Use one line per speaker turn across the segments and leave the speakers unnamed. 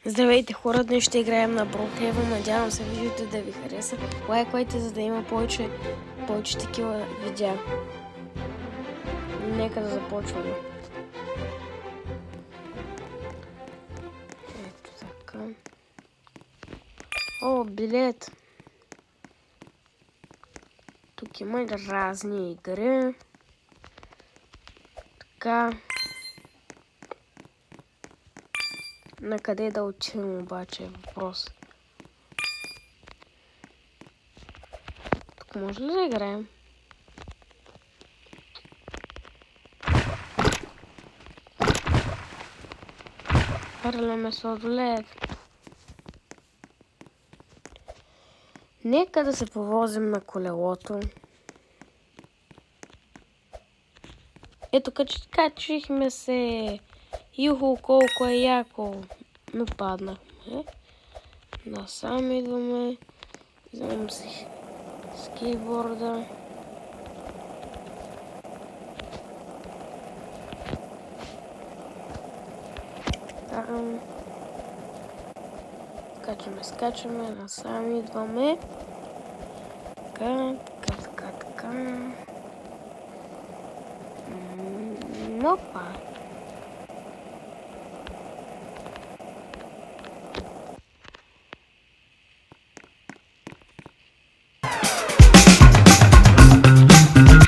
Здравейте хора, днес ще играем на Brookhaven. Надявам се видеото да ви хареса. Лайквайте, за да има повече такива видеа. Нека да започваме. Ето така. О, билет! Тук има разни игри. Така. На къде да отидем обаче е въпрос. Тук може ли да играем? Хвърляме сладолед. Нека да се повозим на колелото. Ето качихме се. Юху, колко е яко. Но паднахме. Насам идваме. Вземам си скейтборда. Там. Скачаме. Насам идваме. Така. Опа.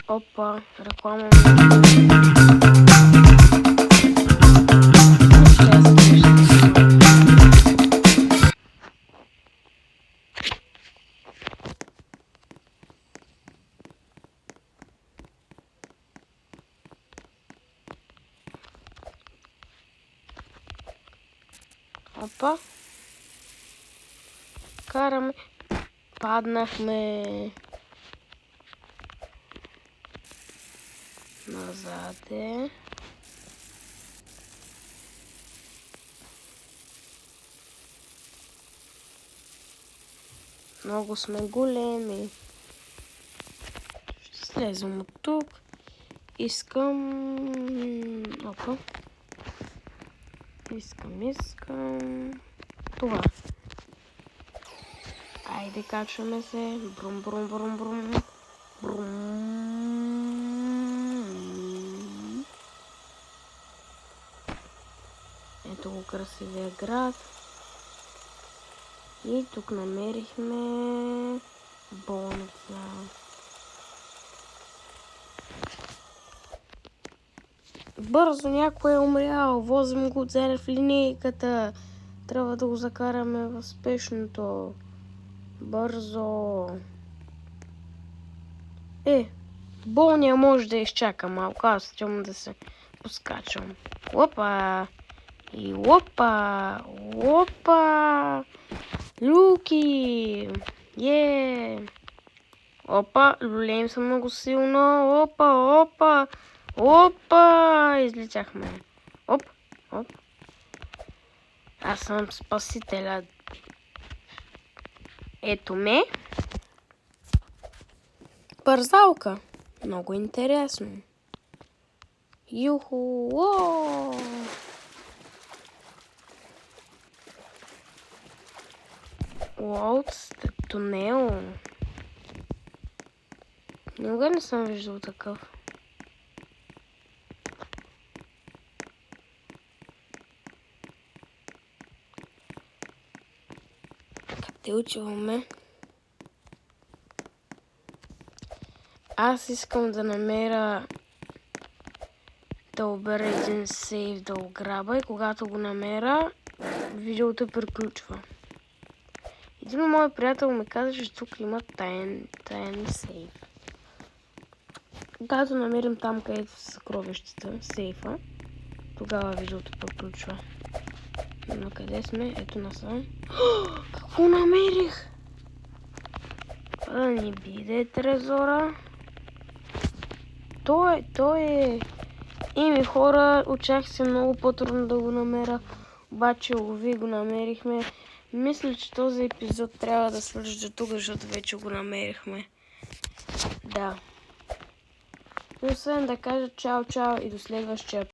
Опа, реклама. Опа. Караме. Паднахме. Назад е. Много сме големи. Ще слезем от тук. Искам. Опа. Искам. Това. Айде, качваме се. Брум. Ето го красивия град. И тук намерихме болница. Бързо, някой е умрял. Возим го отзаде в линейката. Трябва да го закараме в спешното. Бързо. Болния може да изчака малко. Аз трябва да се поскачам. Опа! И опа! Люки! Опа! Люлеем са много силно. Опа! Излетяхме. Оп! Аз съм спасителя. Ето ме. Бързалка. Много интересно. Юху! Тунел. Никога не съм виждал такъв. Къде отиваме? Аз искам да намеря да обера един сейф да го граба и когато го намеря, видеото приключва. Един мой приятел ми каза, че тук има таен сейф. Когато намерим там, където са съкровищата, сейфа, тогава видеото приключва. Но къде сме? Ето насам. Какво намерих? Да не биде трезора. Той е... Ими хора, очаквах се много по-трудно да го намеря. Обаче лови го намерихме. Мисля, че този епизод трябва да свърши до тук, защото вече го намерихме. Да. И освен да кажа чао и до следващия